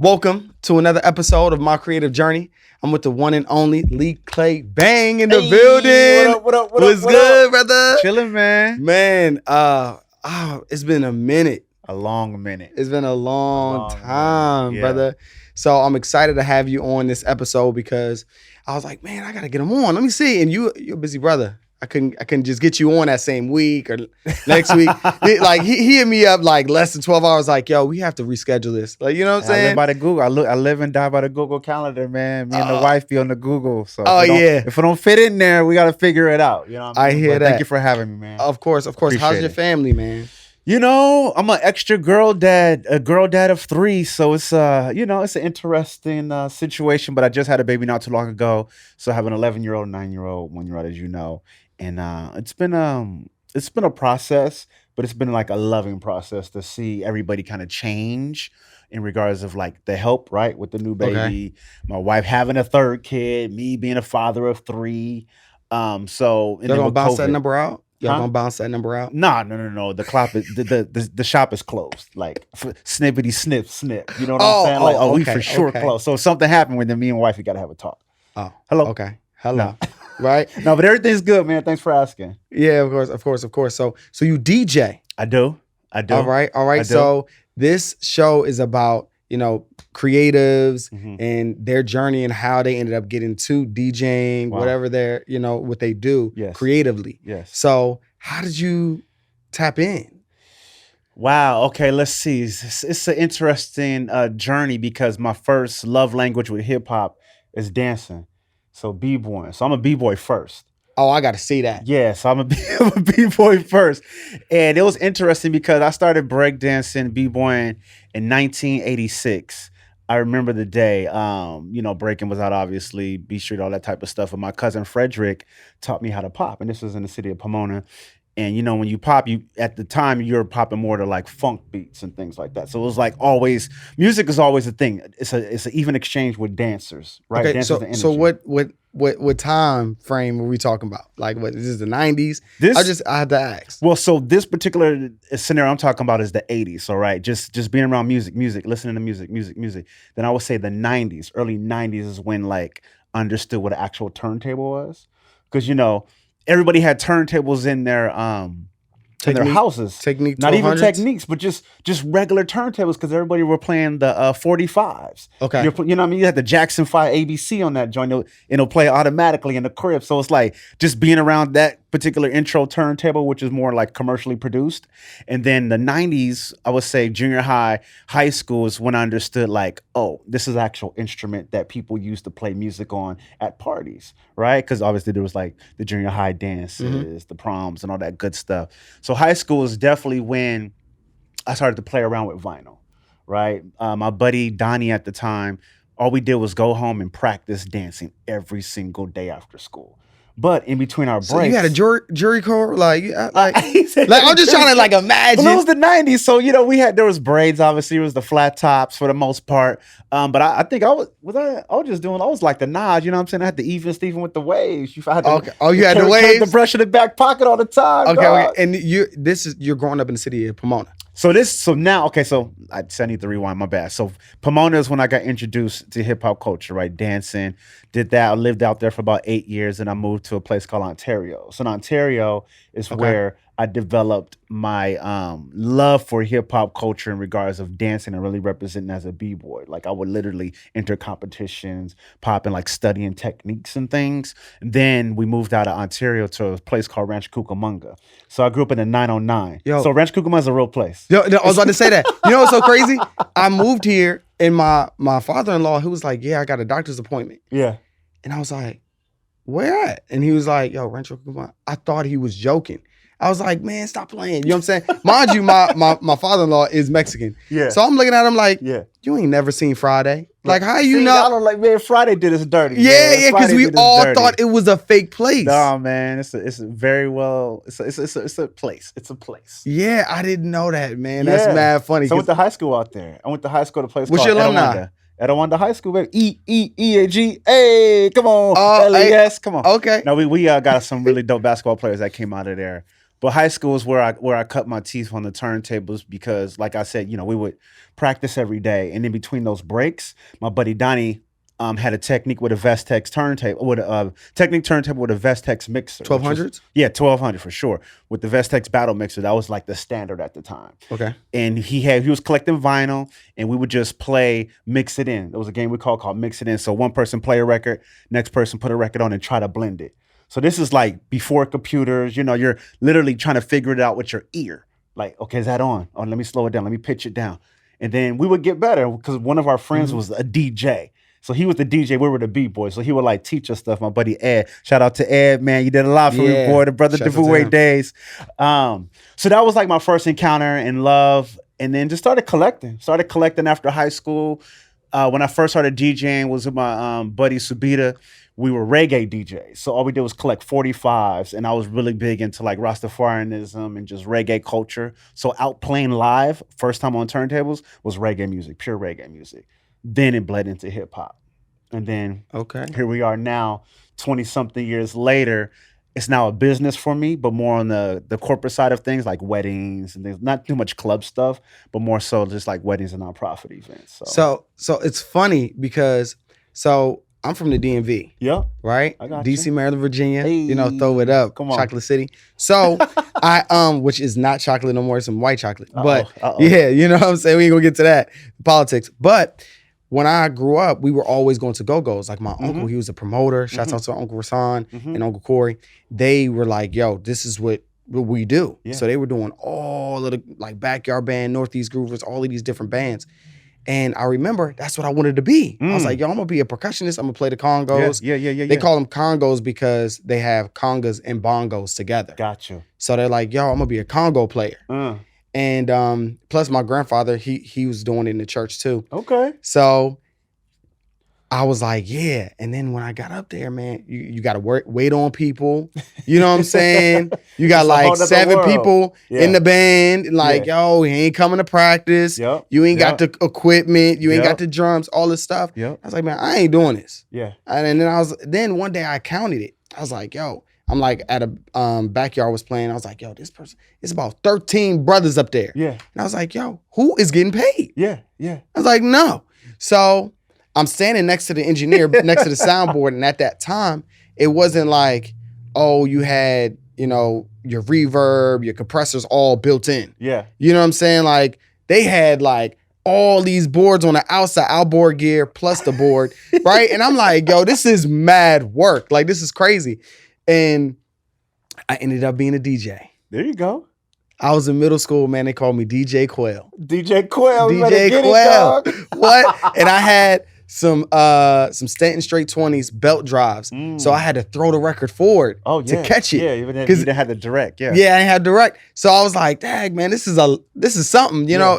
Welcome to another episode of My Creative Journey. I'm with the one and only Lee Clay Bang in the building. What up? What's good, brother? Chilling, man. Man, it's been a minute. A long minute. It's been a long time, yeah. brother. So I'm excited to have you on this episode because I was like, man, I gotta get him on. Let me see. And you're a busy brother. I couldn't just get you on that same week or next week. He hit me up like less than 12 hours, like, yo, we have to reschedule this. Like, you know what I'm saying? I live by the Google. I live and die by the Google calendar, man. Me and the wife be on the Google. So if it don't fit in there, we gotta figure it out. You know what I mean? Hear that. Thank you for having me, man. Of course. Appreciate How's your family, man? You know, I'm an extra girl dad, a girl dad of 3. So it's it's an interesting situation. But I just had a baby not too long ago. So I have an 11-year-old, 9-year-old, 1-year-old, as you know. And it's been a process, but it's been like a loving process to see everybody kind of change in regards of like the help, right, with the new baby. Okay. My wife having a 3rd kid, me being a father of 3. So they're gonna bounce that number out. Y'all gonna bounce that number out? No. The shop is closed. Like snippity snip. You know what I'm saying? Like, we for sure closed. So if something happened with me and wife, we gotta have a talk. Oh, hello. Okay, hello. No. Right? No, but everything's good, man. Thanks for asking. Yeah, of course. So you DJ? I do. All right. So this show is about, creatives and their journey and how they ended up getting to DJing, whatever they're, what they do creatively. Yes. So how did you tap in? Wow. Okay, let's see. It's an interesting journey because my first love language with hip hop is dancing. So b-boying. So I'm a b-boy first. Oh, I got to see that. Yeah, so I'm a b-boy first. And it was interesting because I started breakdancing, b-boying in 1986. I remember the day, breaking was out, obviously, B Street, all that type of stuff. And my cousin Frederick taught me how to pop. And this was in the city of Pomona. And, when you pop, at the time, you're popping more to like funk beats and things like that. So it was like always, music is always a thing. It's an even exchange with dancers, right? Okay, dancers so what time frame are we talking about? Like, what is this, the 90s? I had to ask. Well, so this particular scenario I'm talking about is the 80s. So right, just being around music, listening to music. Then I would say the 90s, early 90s is when like understood what an actual turntable was, because everybody had turntables in their houses. Not even techniques, but just regular turntables because everybody were playing the 45s. Okay. You know what I mean? You had the Jackson 5 ABC on that joint. It'll play automatically in the crib. So it's like just being around that particular intro turntable, which is more like commercially produced. And then the 90s, I would say junior high school is when I understood like, oh, this is actual instrument that people used to play music on at parties, right? Because obviously there was like the junior high dances, the proms and all that good stuff. So high school is definitely when I started to play around with vinyl, right? My buddy Donnie at the time, all we did was go home and practice dancing every single day after school. But in between our breaks, so you had a jury corps, like I'm just trying to like imagine. Well, it was the 90s, so there was braids. Obviously, it was the flat tops for the most part. But I think I was like the Nas. You know what I'm saying? I had the even Steven with the waves. You had the waves, the brush in the back pocket all the time. Okay. And you're growing up in the city of Pomona. So I need to rewind, my bad. So Pomona is when I got introduced to hip hop culture, right? Dancing, did that. I lived out there for about 8 years and I moved to a place called Ontario. So in Ontario is where I developed my love for hip hop culture in regards of dancing and really representing as a b-boy. Like I would literally enter competitions, popping, like studying techniques and things. And then we moved out of Ontario to a place called Rancho Cucamonga. So I grew up in the 909. So Rancho Cucamonga is a real place. I was about to say that. You know what's so crazy? I moved here and my father-in-law, he was like, yeah, I got a doctor's appointment. Yeah. And I was like, where at? And he was like, yo, Rancho Cucamonga. I thought he was joking. I was like, man, stop playing. You know what I'm saying? Mind you, my father-in-law is Mexican. Yeah. So I'm looking at him like, you ain't never seen Friday. Like, how you know? I don't like, man, Friday did us dirty. Yeah, because we all thought it was a fake place. No, man, it's a place. It's a place. Yeah, I didn't know that, man. That's mad funny. So I went to high school out there. I went to high school at a place called alumni? Etiwanda High School, baby. EAG. Hey, come on. LAS, come on. Okay. No, we got some really dope basketball players that came out of there. But high school is where I cut my teeth on the turntables because, like I said, we would practice every day, and in between those breaks, my buddy Donnie had a technique with a Vestex turntable, with a Technique turntable with a Vestex mixer, which was 1200s. 1200 for sure. With the Vestex battle mixer, that was like the standard at the time. Okay. And he was collecting vinyl, and we would just play mix it in. There was a game we called mix it in. So one person play a record, next person put a record on and try to blend it. So this is like before computers. You're literally trying to figure it out with your ear. Like, okay, is that on? Oh, let me slow it down. Let me pitch it down. And then we would get better because one of our friends was a DJ. So he was the DJ, we were the B-boys. So he would like teach us stuff. My buddy Ed, shout out to Ed, man. You did a lot for me, boy. The brother DeVouet days. So that was like my first encounter in love. And then just started collecting. After high school. When I first started DJing was with my buddy Subita. We were reggae DJs. So all we did was collect 45s. And I was really big into like Rastafarianism and just reggae culture. So out playing live, first time on turntables, was reggae music, pure reggae music. Then it bled into hip hop. And then here we are now, 20 something years later. It's now a business for me, but more on the corporate side of things, like weddings and things. Not too much club stuff, but more so just like weddings and nonprofit events. So it's funny because I'm from the DMV. Yeah. Right? I got DC, you. Maryland, Virginia. Hey, throw it up. come on. Chocolate City. So I which is not chocolate no more, it's some white chocolate. But yeah, you know what I'm saying? We ain't gonna get to that. Politics. But when I grew up, we were always going to go-go's. Like my uncle, he was a promoter. Shouts out to Uncle Rasan and Uncle Corey. They were like, yo, this is what we do. Yeah. So they were doing all of the like Backyard Band, Northeast Groovers, all of these different bands. And I remember that's what I wanted to be. I was like, yo, I'm gonna be a percussionist. I'm gonna play the congos. Yeah. They call them congos because they have congas and bongos together. Gotcha. So they're like, yo, I'm gonna be a congo player. And plus my grandfather, he was doing it in the church too. Okay. So I was like, yeah. And then when I got up there, man, you got to wait on people. You know what I'm saying? You got like 7 people in the band. And like, yo, he ain't coming to practice. Yep. You ain't got the equipment. You ain't got the drums, all this stuff. Yep. I was like, man, I ain't doing this. Yeah. And then one day I counted it. I was like, yo, I'm like at a backyard was playing. I was like, yo, this person, it's about 13 brothers up there. Yeah. And I was like, yo, who is getting paid? Yeah. I was like, no. So I'm standing next to the engineer, next to the soundboard. And at that time, it wasn't like, oh, you had, your reverb, your compressors all built in. Yeah. You know what I'm saying? Like they had like all these boards on the outside, outboard gear plus the board, right? And I'm like, yo, this is mad work. Like this is crazy. And I ended up being a DJ. There you go. I was in middle school, man. They called me DJ Quail. DJ Quail. DJ Quail. What? And I had some Stanton Straight 20s belt drives. So I had to throw the record forward to catch it. Yeah, even if you didn't have the direct. Yeah. Yeah, I didn't have direct. So I was like, dang, man, this is something, you know?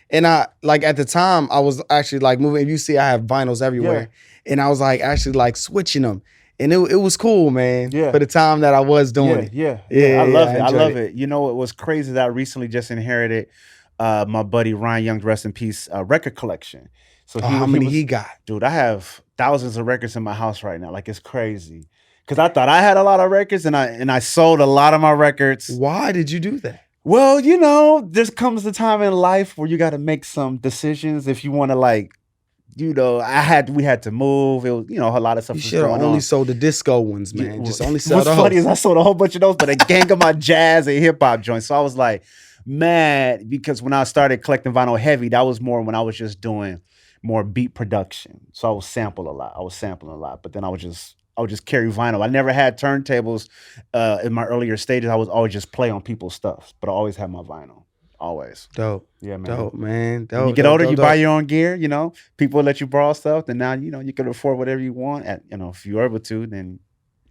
And I like at the time I was actually like moving. If you see, I have vinyls everywhere. And I was like actually like switching them. And it was cool, man. Yeah. For the time that I was doing it. Yeah. I love it. I love it. You know, it was crazy that I recently just inherited my buddy Ryan Young's, rest in peace, record collection. So how many he got? Dude, I have thousands of records in my house right now. Like it's crazy. Cause I thought I had a lot of records and I sold a lot of my records. Why did you do that? Well, there comes a time in life where you got to make some decisions if you want to like, we had to move. It was, a lot of stuff. You should have only sold the disco ones, man. Just only sell What's those. funny is I sold a whole bunch of those, but a gang of my jazz and hip hop joints. So I was like, mad because when I started collecting vinyl heavy, that was more when I was just doing more beat production. So I was sampling a lot. But then I would just carry vinyl. I never had turntables in my earlier stages. I was always just play on people's stuff, but I always had my vinyl. Always. Dope. Yeah, man. Dope, man. When you get older, you buy your own gear, people let you borrow stuff. Then now, you can afford whatever you want. If you're able to, then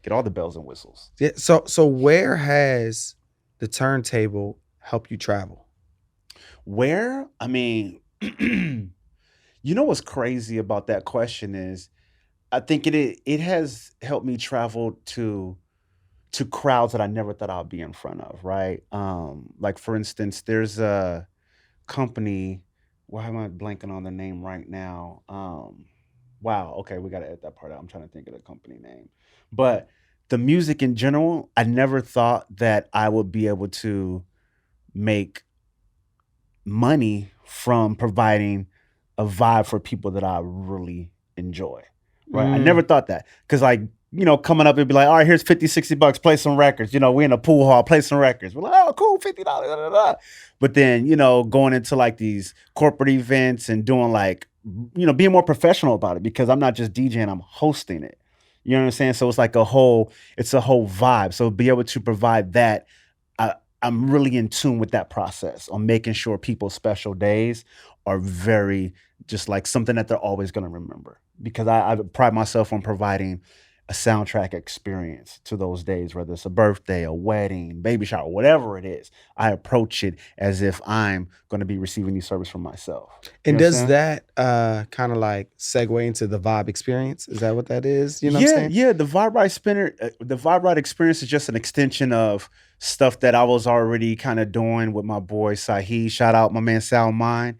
get all the bells and whistles. Yeah. So where has the turntable helped you travel? Where? I mean, what's crazy about that question is I think it has helped me travel to crowds that I never thought I'd be in front of, right? Like for instance, there's a company. Why am I blanking on the name right now? Wow. Okay, we got to edit that part out. I'm trying to think of the company name, but the music in general, I never thought that I would be able to make money from providing a vibe for people that I really enjoy. Right. I never Mm. thought that. Cause like, coming up and be like, all right, here's 50, $60, play some records. We in a pool hall, play some records. We're like, oh, cool, $50. Da, da, da. But then, going into like these corporate events and doing like, being more professional about it because I'm not just DJing, I'm hosting it. You know what I'm saying? So it's like it's a whole vibe. So be able to provide that, I'm really in tune with that process on making sure people's special days are very just like something that they're always going to remember because I pride myself on providing a soundtrack experience to those days, whether it's a birthday, a wedding, baby shower, whatever it is. I approach it as if I'm going to be receiving these service from myself. You And does understand? that kind of like segue into the vibe experience? Is that what that is? You know what I'm Yeah, saying? yeah. The Vibe Ride experience is just an extension of stuff that I was already kind of doing with my boy Sahi. Shout out my man Sal Mine.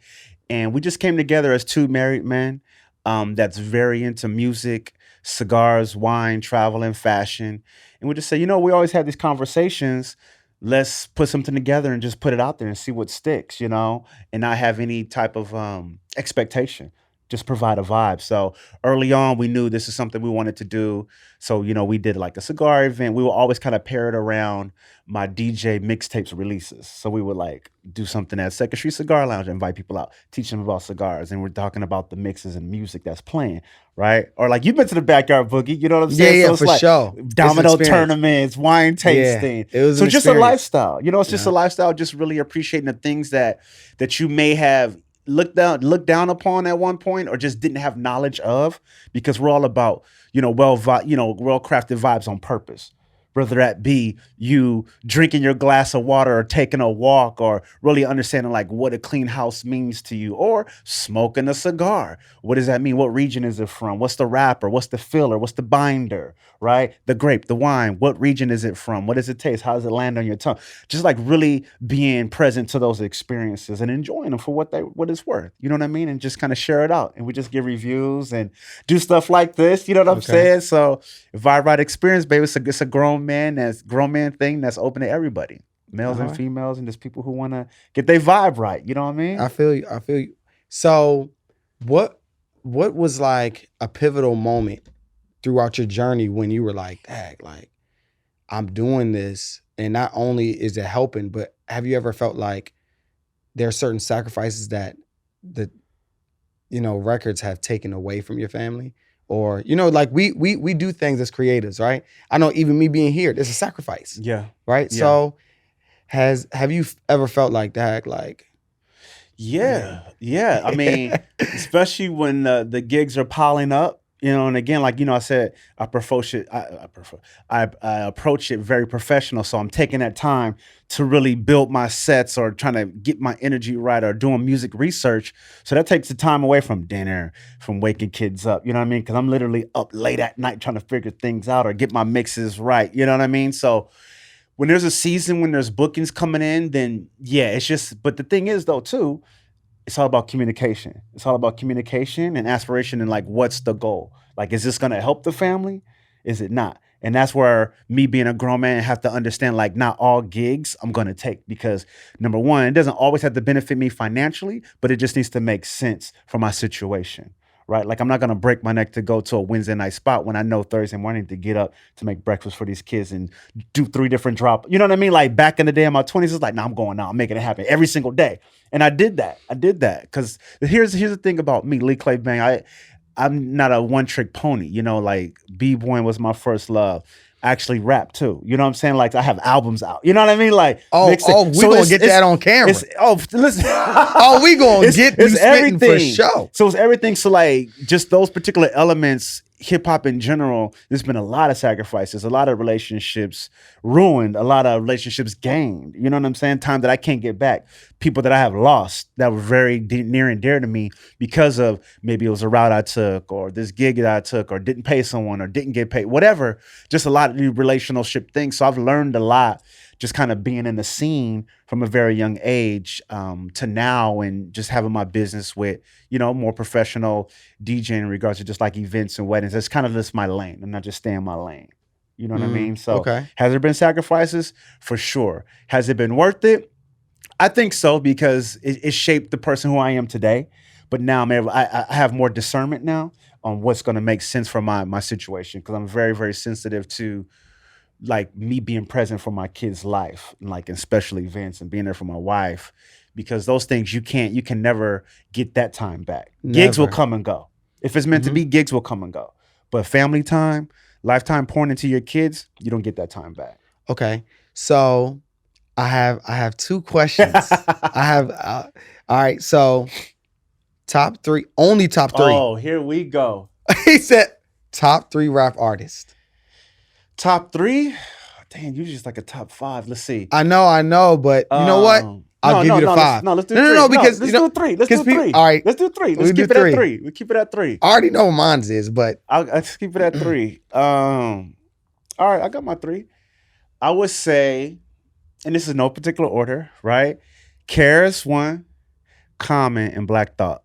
And we just came together as two married men that's very into music, cigars, wine, travel, and fashion. And we just say, we always have these conversations. Let's put something together and just put it out there and see what sticks, and not have any type of expectation. Just provide a vibe. So early on, we knew this is something we wanted to do. So, we did like a cigar event. We will always kind of pair it around my DJ mixtapes releases. So we would like do something at Second Street Cigar Lounge, invite people out, teach them about cigars. And we're talking about the mixes and music that's playing, right? Or like you've been to the Backyard Boogie, you know what I'm Yeah, saying? yeah, So it's for like sure. It's an domino experience. tournaments, wine Yeah, tasting. it was So an just a experience. lifestyle. It's just a Yeah. lifestyle, just really appreciating the things that you may have looked down upon at one point or just didn't have knowledge of because we're all about well crafted vibes on purpose, whether that be you drinking your glass of water or taking a walk or really understanding like what a clean house means to you or smoking a cigar. What does that mean? What region is it from? What's the wrapper? What's the filler? What's the binder? Right? The grape, the wine, what region is it from? What does it taste? How does it land on your tongue? Just like really being present to those experiences and enjoying them for what it's worth. You know what I mean? And just kind of share it out. And we just give reviews and do stuff like this. You know what I'm Okay. saying? So Vibe Ride experience, baby, it's a grown man thing that's open to everybody. Males All and right. females and just people who want to get their vibe right. You know what I mean? I feel you. I feel you. So, what was like a pivotal moment throughout your journey when you were like, "Dang, like I'm doing this, and not only is it helping, but have you ever felt like there are certain sacrifices that the records have taken away from your family?" Or like we do things as creatives, right? I know even me being here, there's a sacrifice, Yeah. right? Yeah. So have you ever felt like that? Like, Yeah. Yeah. I mean, especially when the gigs are piling up, and again, like, I said, I approach it very professional. So I'm taking that time to really build my sets or trying to get my energy right or doing music research. So that takes the time away from dinner, from waking kids up, you know what I mean? Because I'm literally up late at night trying to figure things out or get my mixes right. You know what I mean? So when there's a season, when there's bookings coming in, then yeah, it's just, but the thing is though, too, it's all about communication. It's all about communication and aspiration and like, what's the goal? Like, is this going to help the family? Is it not? And that's where me being a grown man have to understand, like, not all gigs I'm going to take because number one, it doesn't always have to benefit me financially, but it just needs to make sense for my situation. Right? Like I'm not gonna break my neck to go to a Wednesday night spot when I know Thursday morning to get up to make breakfast for these kids and do 3 different drop. You know what I mean? Like back in the day in my 20s, it's like, no, I'm going now. I'm making it happen every single day. And I did that. Because here's the thing about me, Lee Clay Bang. I'm not a one-trick pony. Like B-boying was my first love. I actually rap too. You know what I'm saying? Like I have albums out. You know what I mean? Like we gonna get that on camera. Listen. We gonna get you spitting for show. So it's everything. So like just those particular elements, hip hop in general, there's been a lot of sacrifices, a lot of relationships ruined, a lot of relationships gained. You know what I'm saying? Time that I can't get back. People that I have lost that were very near and dear to me because of maybe it was a route I took or this gig that I took or didn't pay someone or didn't get paid, whatever. Just a lot of new relationship things. So I've learned a lot just kind of being in the scene from a very young age to now and just having my business with, more professional DJing in regards to just like events and weddings. That's kind of just my lane. I'm not just staying in my lane. You know what I mean? So Okay. has there been sacrifices? For sure. Has it been worth it? I think so, because it shaped the person who I am today. But now I have more discernment now on what's going to make sense for my situation, because I'm very, very sensitive to like me being present for my kid's life, and like in special events, and being there for my wife, because those things you can never get that time back. Gigs will Never. come and go. If it's meant to be, gigs will come and go. But family time, lifetime pouring into your kids, you don't get that time back. Okay. So I have two questions. I have all right. So top three, only top three. Oh, here we go. He said top three rap artists. Top three? Damn, you just like a top five. Let's see. I know, but you know what? I'll give you the five. Let's do No, three. no, because let's you know, do three. Let's do three. All right. Let's do three. Let's We do keep it at three. three. We keep it at three. I already know what mine's is, but I'll keep it at three. All right, I got my three. I would say, and this is no particular order, right? Karis one, Common, and Black Thought.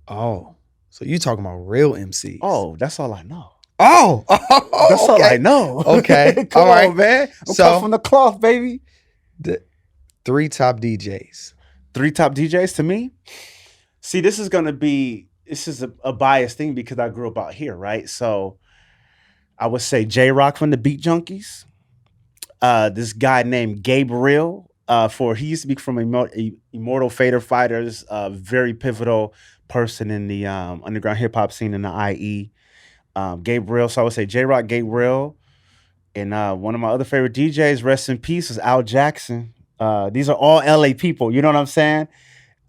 oh, so you talking about real MCs? Oh, that's all I know. Oh, That's all okay. I know. Okay. Come All right. on, man. I'm So- cut from the cloth, baby. The three top DJs. Three top DJs to me. See, this is a biased thing because I grew up out here, right? So I would say J-Rock from the Beat Junkies. This guy named Gabriel, he used to be from Immortal Fader Fighters, very pivotal person in the underground hip hop scene in the IE. Gabriel, so I would say J-Rock, Gabriel, and one of my other favorite DJs, rest in peace, is Al Jackson. These are all LA people, you know what I'm saying?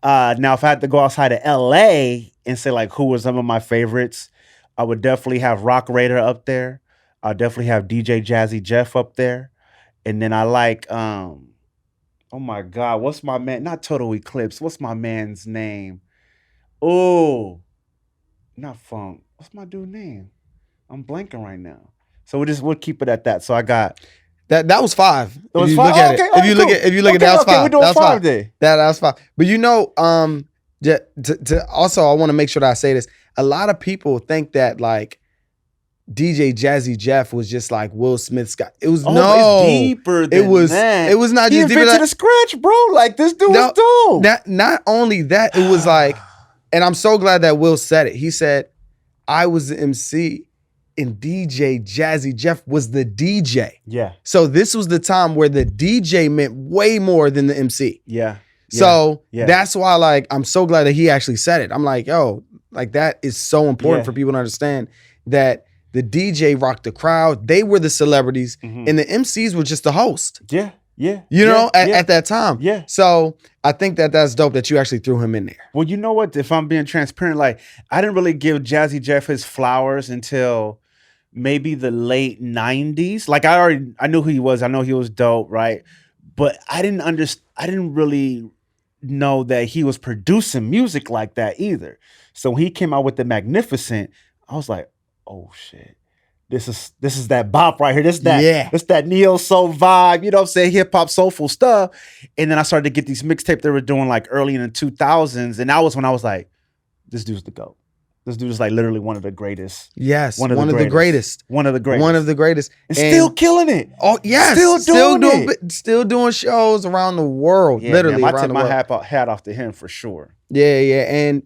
Now, if I had to go outside of LA and say like who were some of my favorites, I would definitely have Rock Raider up there. I'll definitely have DJ Jazzy Jeff up there. And then I like, oh my God, what's my man? Not Total Eclipse. What's my man's name? Oh, not Funk. What's my dude's name? I'm blanking right now. So we'll keep it at that. So I got That was five. It was If you five? look at Okay, it. all If you right, look cool. at that was Okay, five. we're doing That was five then. That was five. But you know, to also I want to make sure that I say this. A lot of people think that like DJ Jazzy Jeff was just like Will Smith's guy. It was it's deeper than that. It was not He just deeper invented than a scratch, bro. Like this dude was dope. Not only that, it was like, and I'm so glad that Will said it. He said, I was the MC and DJ Jazzy Jeff was the DJ. Yeah. So this was the time where the DJ meant way more than the MC. Yeah. So Yeah. that's why like I'm so glad that he actually said it. I'm like, yo, like that is so important Yeah. for people to understand that the DJ rocked the crowd. They were the celebrities Mhm. and the MCs were just the host. Yeah. Yeah. You know, yeah. at that time. Yeah. So I think that that's dope that you actually threw him in there. Well, you know what? If I'm being transparent, like I didn't really give Jazzy Jeff his flowers until maybe the late 90s. Like I knew who he was. I know he was dope, right? But I didn't really know that he was producing music like that either. So when he came out with the Magnificent, I was like, oh shit. This is that bop right here. This that neo soul vibe, you know what I'm saying? Hip hop soulful stuff. And then I started to get these mixtapes they were doing like early in the 2000s. And that was when I was like, this dude's the GOAT. This dude is like literally one of the greatest. Yes, One of the greatest. One of the greatest. And still killing it. Oh yes, still doing shows around the world. Yeah, literally man, I around tip the my world. hat off to him for sure. Yeah, and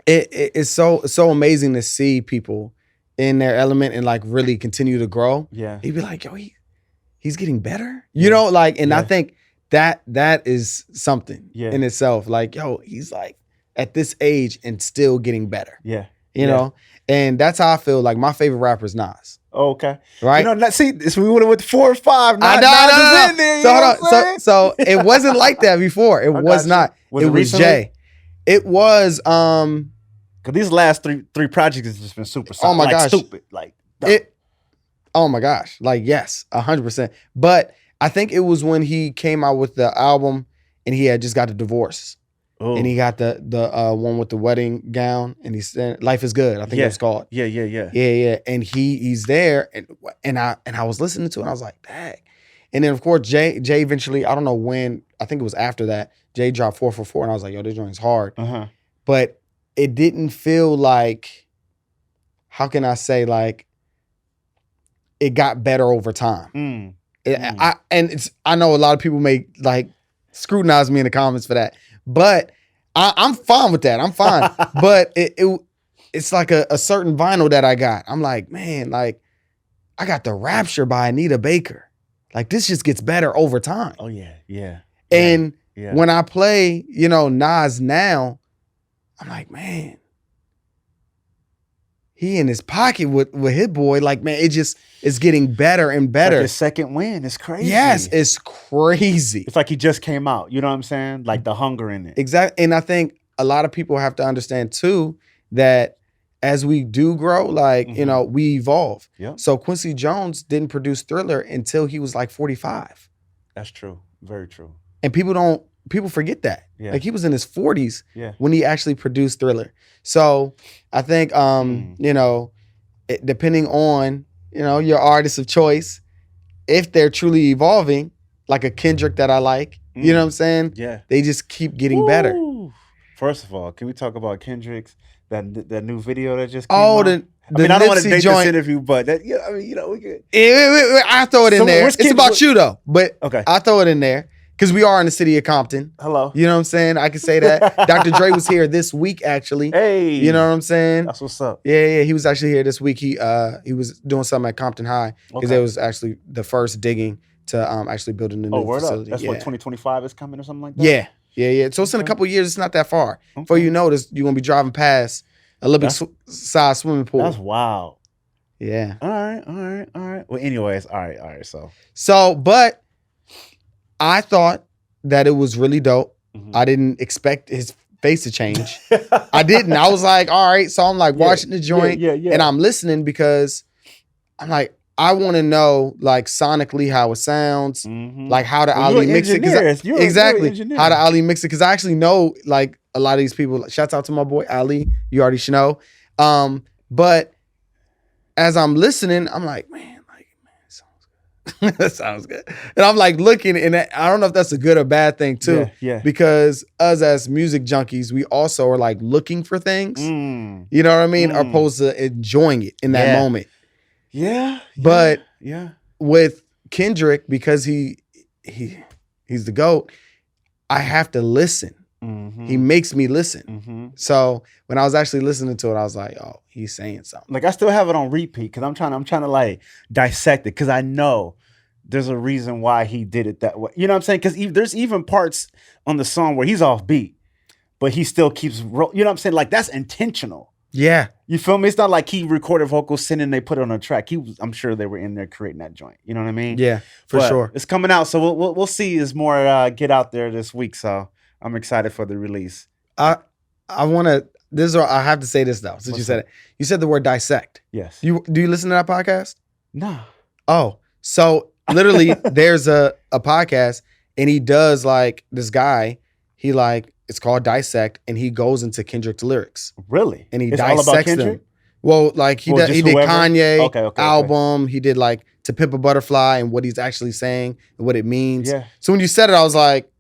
it's so amazing to see people in their element and like really continue to grow. Yeah. He'd be like, yo, he's getting better. You know, like, and I think that is something in itself. Like, yo, he's like at this age and still getting better. Yeah. You know? And that's how I feel. Like my favorite rapper is Nas. Oh, okay. Right? You know, see, this we would have went 4 or 5. I Nas know. is in there. So You know hold what I'm on. So it wasn't like that before. It was not. Was it it was recently? Jay. It was Because these last three projects has just been super solid. Oh my gosh. Stupid. Like oh my gosh. Like yes, 100%. But I think it was when he came out with the album and he had just got a divorce. Ooh. And he got the one with the wedding gown and he said Life is Good. I think it was called. Yeah. Yeah. And he's there and I was listening to it and I was like, dang. And then of course Jay eventually, I don't know when, I think it was after that, Jay dropped 444 and I was like, yo, this joint's hard. Uh-huh. But it didn't feel like, how can I say, like, it got better over time. I know a lot of people may like scrutinize me in the comments for that, but I'm fine with that. I'm fine. But it's like a certain vinyl that I got. I'm like, man, like I got the Rapture by Anita Baker. Like this just gets better over time. Oh yeah. And when I play, Nas now, I'm like, man, he in his pocket with Hit Boy. Like, man, it's getting better and better. Like his second win. It's crazy. Yes, it's crazy. It's like he just came out. You know what I'm saying? Like the hunger in it. Exactly. And I think a lot of people have to understand too that as we do grow, like, we evolve. Yep. So Quincy Jones didn't produce Thriller until he was like 45. That's true. Very true. And people forget that. Yeah. Like he was in his 40s Yeah. when he actually produced Thriller. So I think, depending on, your artist of choice, if they're truly evolving, like a Kendrick that I like, you know what I'm saying? Yeah. They just keep getting better. First of all, can we talk about Kendrick's that new video that just came out? I don't want to date this interview, but that, we could. I throw it in there. It's about you though, but okay. I throw it in there because we are in the city of Compton. Hello. You know what I'm saying? I can say that. Dr. Dre was here this week, actually. Hey. You know what I'm saying? That's what's up. Yeah. He was actually here this week. He was doing something at Compton High because it was actually the first digging to actually build a new facility. That's what 2025 is coming or something like that? Yeah. So it's in a couple of years. It's not that far. Before you notice, you're going to be driving past Olympic size swimming pool. That's wild. Yeah. All right. Well, anyways, all right. So, but I thought that it was really dope. Mm-hmm. I didn't expect his face to change. I didn't. I was like, all right. So I'm like watching the joint and I'm listening because I'm like, I want to know like sonically how it sounds, like how to Ali mix it. Exactly. How to Ali mix it. Cause I actually know like a lot of these people, shouts out to my boy Ali, you already should know. But as I'm listening, I'm like, man, it sounds good. That sounds good. And I'm like looking, and I don't know if that's a good or bad thing too. Yeah. Because us as music junkies, we also are like looking for things. You know what I mean? Opposed to enjoying it in that moment. Yeah. But with Kendrick, because he's the GOAT, I have to listen. He makes me listen. So when I was actually listening to it, I was like, oh, he's saying something. Like I still have it on repeat because I'm trying to like dissect it because I know there's a reason why he did it that way. You know what I'm saying? Because there's even parts on the song where he's off beat, but he still keeps, you know what I'm saying? Like that's intentional. Yeah. You feel me? It's not like he recorded vocals, sitting, they put it on a track. I'm sure they were in there creating that joint. You know what I mean? Yeah, for sure. It's coming out, so we'll see as more get out there this week. So I'm excited for the release. I want to. I have to say this though, since you said it. You said the word dissect. Yes. Do you listen to that podcast? No. Oh, so literally, there's a podcast, and he does like this guy. He like it's called Dissect, and he goes into Kendrick's lyrics. Really? And he it's all about dissects Kendrick? them. Well, like he did Kanye album. Okay. He did like To Pimp a Butterfly and what he's actually saying and what it means. Yeah. So when you said it, I was like,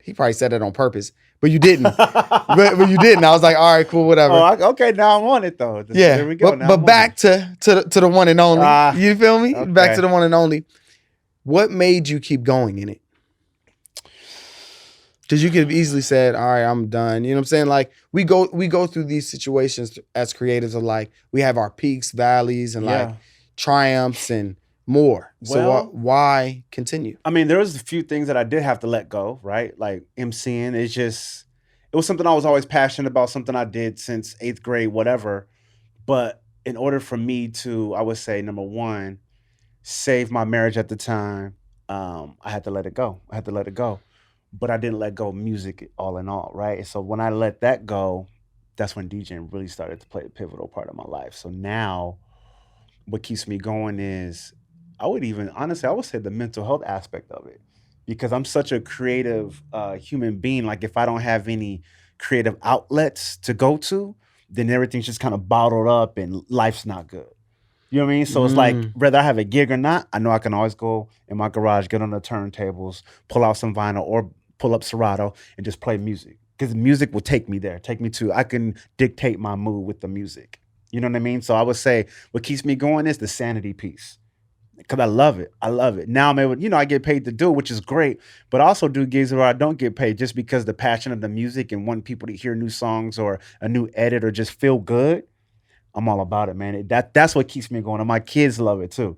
he probably said it on purpose, but you didn't. but you didn't. I was like, all right, cool, whatever. Okay, now I'm on it though. There we go. But back to the one and only. You feel me? Okay. Back to the one and only. What made you keep going in it? Because you could have easily said, all right, I'm done. You know what I'm saying? Like we go through these situations as creatives of like, we have our peaks, valleys, and like triumphs and more. So why continue? I mean, there was a few things that I did have to let go, right? Like MCing, it was something I was always passionate about, something I did since 8th grade, whatever. But in order for me to, I would say, number one, save my marriage at the time, I had to let it go. But I didn't let go of music all in all, right? And so when I let that go, that's when DJing really started to play a pivotal part of my life. So now what keeps me going is, I would say the mental health aspect of it. Because I'm such a creative human being. Like if I don't have any creative outlets to go to, then everything's just kind of bottled up and life's not good. You know what I mean? So it's like, whether I have a gig or not, I know I can always go in my garage, get on the turntables, pull out some vinyl or pull up Serato and just play music. Because music will take me there, I can dictate my mood with the music. You know what I mean? So I would say what keeps me going is the sanity piece. because I love it. I love it. Now I'm able, I get paid to do it, which is great. But I also do gigs where I don't get paid just because the passion of the music and wanting people to hear new songs or a new edit or just feel good. I'm all about it, man. That's what keeps me going. And my kids love it too.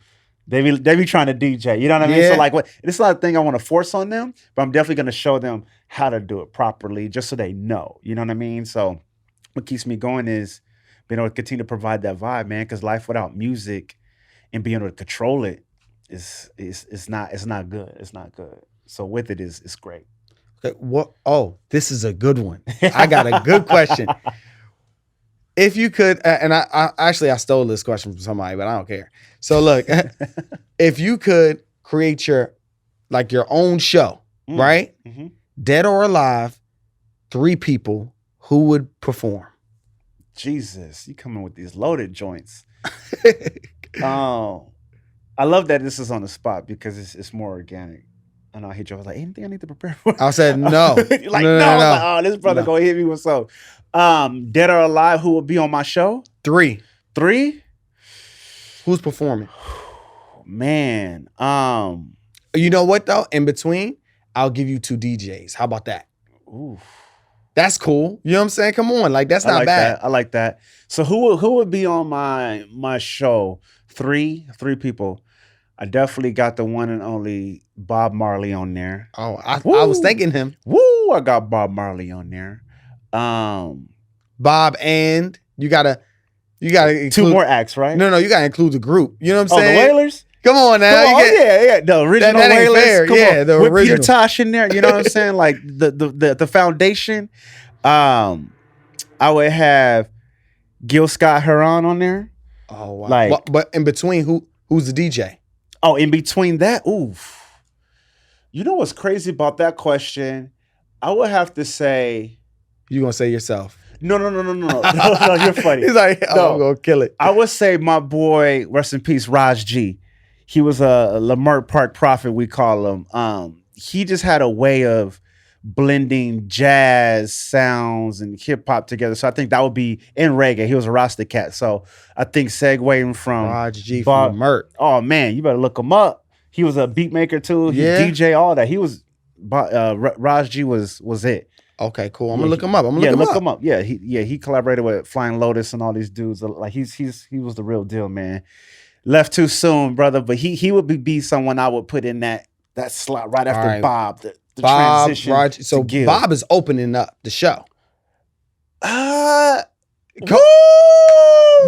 They be trying to DJ. You know what I mean? So like, it's not a thing I want to force on them, but I'm definitely going to show them how to do it properly, just so they know. You know what I mean? So what keeps me going is being able to continue to provide that vibe, man. Because life without music and being able to control it is not good. It's not good. So with it it's great. Okay, what? Oh, this is a good one. I got a good question. If you could, and I stole this question from somebody, but I don't care. So look, if you could create your own show, right? Mm-hmm. Dead or alive, 3 people, who would perform? Jesus, you coming with these loaded joints. I love that this is on the spot because it's more organic. And I hit you. I was like, anything I need to prepare for? I said no. Like, no. I was like, oh, this brother gonna hit me with so. Dead or alive, who will be on my show? 3. 3? Who's performing? Man. You know what though? In between, I'll give you 2 DJs. How about that? Ooh. That's cool. You know what I'm saying? Come on. Like, that's not bad. I like that. So who would be on my show? 3 people. I definitely got the one and only Bob Marley on there. Oh, I was thinking him. Woo! I got Bob Marley on there. Bob, and you gotta include 2 more acts, right? No, you gotta include the group. You know what I'm saying? Oh, the Wailers? Come on now. Yeah. The original that ain't Wailers. fair. Yeah, the with original. Peter Tosh in there. You know what I'm saying? Like the foundation. I would have Gil Scott Heron on there. Oh wow. But in between, who's the DJ? Oh, in between that, oof. You know what's crazy about that question? I would have to say. You gonna say yourself? No, you're funny. He's like, I'm gonna kill it. I would say my boy, rest in peace, Raj G. He was a Lamert Park prophet, we call him. He just had a way of blending jazz sounds and hip hop together. So I think that would be in reggae. He was a Rasta cat. So I think segueing from Raj G from Lamert. Oh man, you better look him up. He was a beat maker too. He DJ, all that. He was Raj G was it. Okay, cool. I'm gonna look him up. Look him up. Yeah, he collaborated with Flying Lotus and all these dudes. Like he was the real deal, man. Left too soon, brother. But he would be someone I would put in that slot right after Bob. The Bob, transition. Roger. So Bob is opening up the show. Woo!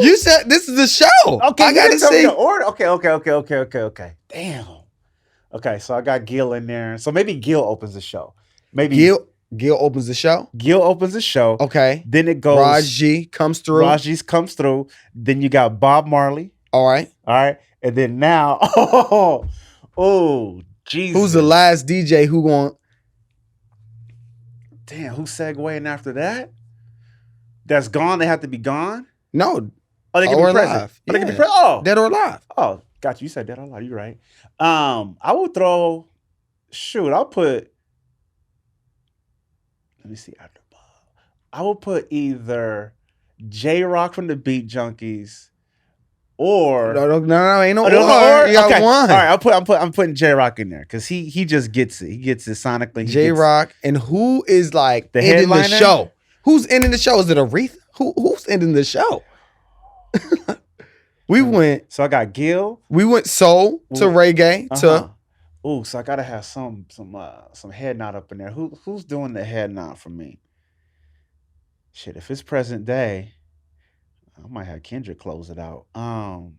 You said this is the show. Okay, I gotta see the order. Okay. Damn. Okay, so I got Gil in there. So maybe Gil opens the show. Maybe Gil opens the show. Gil opens the show. Okay. Then it goes. Raj G comes through. Raj G comes through. Then you got Bob Marley. All right. And then now, Jesus. Who's the last DJ who going? Damn, who's segueing after that? That's gone. They have to be gone. No. Oh, they can be present. Yeah. They can be present. Oh, dead or alive. Oh, got you. You said dead or alive. You're right. I would throw. Shoot, I'll put. Let me see after Bob. I will put either J Rock from the Beat Junkies, or no, ain't no or. You got one. All right, I'm putting J Rock in there because he just gets it. He gets it sonically. J Rock, and who is like the ending headliner? the show? Who's ending the show? Is it Aretha? Who's ending the show? We went. So I got Gil. We went soul to reggae to. Ooh, so I gotta have some head nod up in there. Who's doing the head nod for me? Shit, if it's present day, I might have Kendrick close it out. Damn,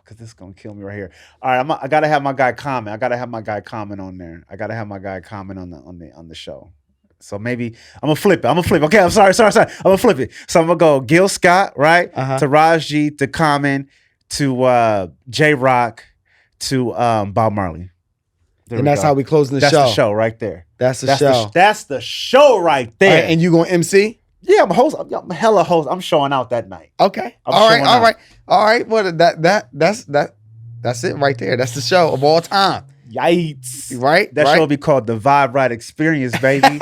because this is gonna kill me right here. All right, I gotta have my guy comment. On there. I gotta have my guy comment on the show. So maybe I'm gonna flip it. Okay, I'm sorry. I'm gonna flip it. So I'm gonna go Gil Scott, right? To Raj G, to Common, to J Rock, to Bob Marley. And that's how we closing the show. That's the show right there. That's the show. That's the show right there. Right, and you going MC? Yeah, I'm a host. I'm hella host. I'm showing out that night. Okay. All right. Well, that's it right there. That's the show of all time. Yikes. Right? That show will be called the Vibe Right Experience, baby.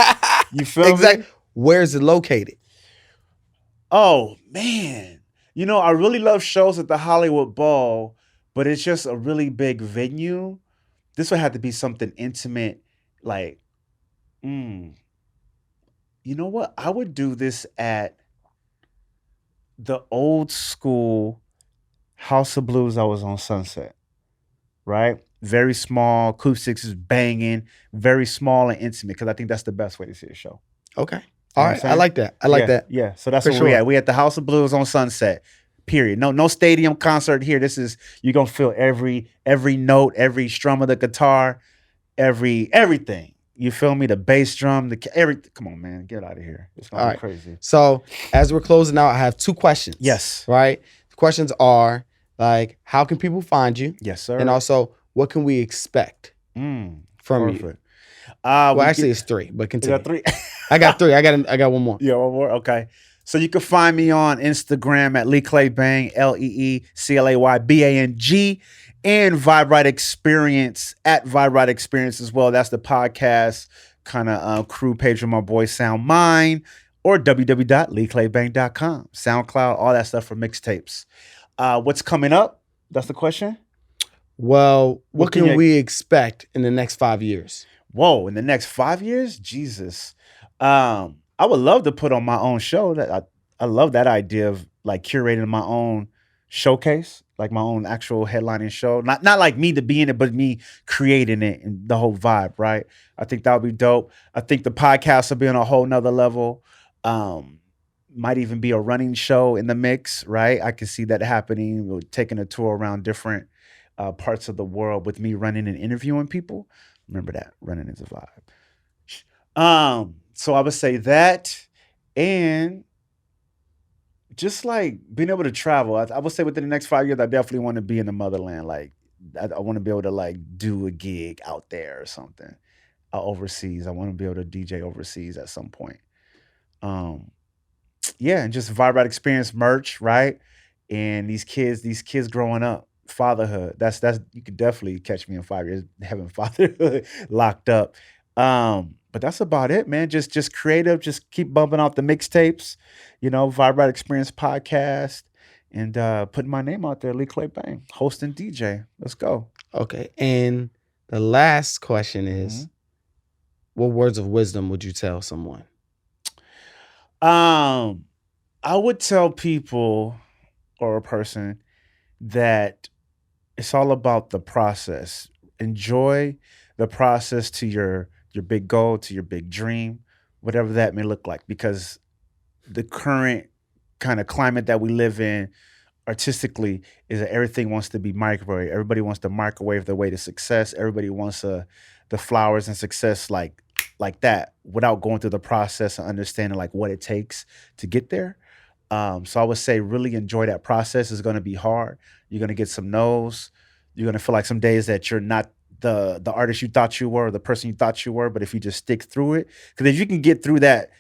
You feel me? Where is it located? Oh, man. I really love shows at the Hollywood Bowl, but it's just a really big venue. This would have to be something intimate, like, you know what? I would do this at the old school House of Blues I was on Sunset, right? Very small, acoustics is banging, very small and intimate, because I think that's the best way to see a show. Okay. You know All what I'm right. I saying? like that. I like that. Yeah. So that's For where we sure. at. We at the House of Blues on Sunset. Period. No stadium concert here. This is, you're gonna feel every note, every strum of the guitar, everything. You feel me? The bass drum, come on, man, get out of here. It's gonna All be right. crazy. So as we're closing out, I have 2 questions. Yes. Right? The questions are like, how can people find you? Yes, sir. And also, what can we expect from you? Perfect. Well, actually, it's 3, but You continue. got 3? I got 3. I got one more. Yeah, one more. Okay. So you can find me on Instagram at Lee Clay Bang, LeeClayBang, and Vibe Right Experience at Vibe Right Experience as well. That's the podcast kind of crew page with my boy Sound Mine, or www.leeclaybang.com, SoundCloud, all that stuff for mixtapes. What's coming up? That's the question. Well, what can can you- we expect in the next 5 years? Whoa, in the next 5 years? Jesus. I would love to put on my own show. I love that idea of like curating my own showcase, like my own actual headlining show. Not like me to be in it, but me creating it and the whole vibe, right? I think that would be dope. I think the podcast will be on a whole nother level. Might even be a running show in the mix, right? I can see that happening. We're taking a tour around different parts of the world with me running and interviewing people. Remember that, running is a vibe. So I would say that, and just like being able to travel. I would say within the next 5 years, I definitely want to be in the motherland. Like I want to be able to like do a gig out there or something overseas. I want to be able to DJ overseas at some point. Yeah, and just Vibe Right Experience merch, right? And these kids growing up, fatherhood. That's you could definitely catch me in 5 years having fatherhood locked up. But that's about it, man. Just creative. Just keep bumping out the mixtapes, Vibe Right Experience podcast, and putting my name out there, Lee Clay Bang, host and DJ. Let's go. Okay. And the last question is, what words of wisdom would you tell someone? I would tell people or a person that it's all about the process. Enjoy the process to your big goal, to your big dream, whatever that may look like, because the current kind of climate that we live in artistically is that everything wants to be microwave. Everybody wants to microwave their way to success. Everybody wants the flowers and success like that without going through the process and understanding like what it takes to get there. So I would say really enjoy that process. It's going to be hard. You're going to get some no's. You're going to feel like some days that you're not the artist you thought you were, or the person you thought you were, but if you just stick through it, because if you can get through that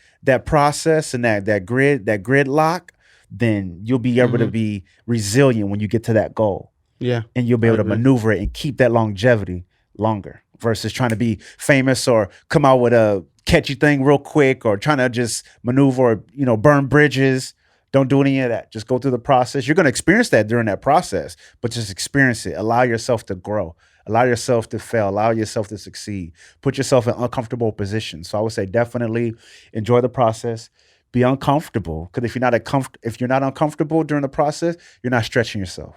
process and that gridlock, then you'll be able to be resilient when you get to that goal. Yeah. And you'll be able to maneuver it and keep that longevity longer versus trying to be famous or come out with a catchy thing real quick or trying to just maneuver or, burn bridges. Don't do any of that. Just go through the process. You're going to experience that during that process, but just experience it. Allow yourself to grow. Allow yourself to fail. Allow yourself to succeed. Put yourself in uncomfortable positions. So I would say definitely enjoy the process. Be uncomfortable, because if you're not uncomfortable during the process, you're not stretching yourself.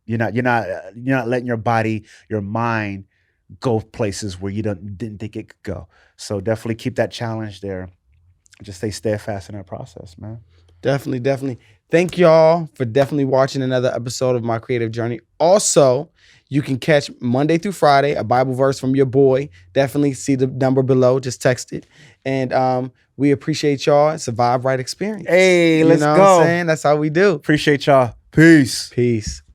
You're not letting your body, your mind go places where you didn't think it could go. So definitely keep that challenge there. Just stay steadfast in that process, man. Definitely. Thank y'all for definitely watching another episode of My Creative Journey. Also, you can catch Monday through Friday a Bible verse from your boy. Definitely see the number below. Just text it. And we appreciate y'all. It's a Vibe Right Experience. Hey, let's go. go. What I'm saying? That's how we do. Appreciate y'all. Peace. Peace.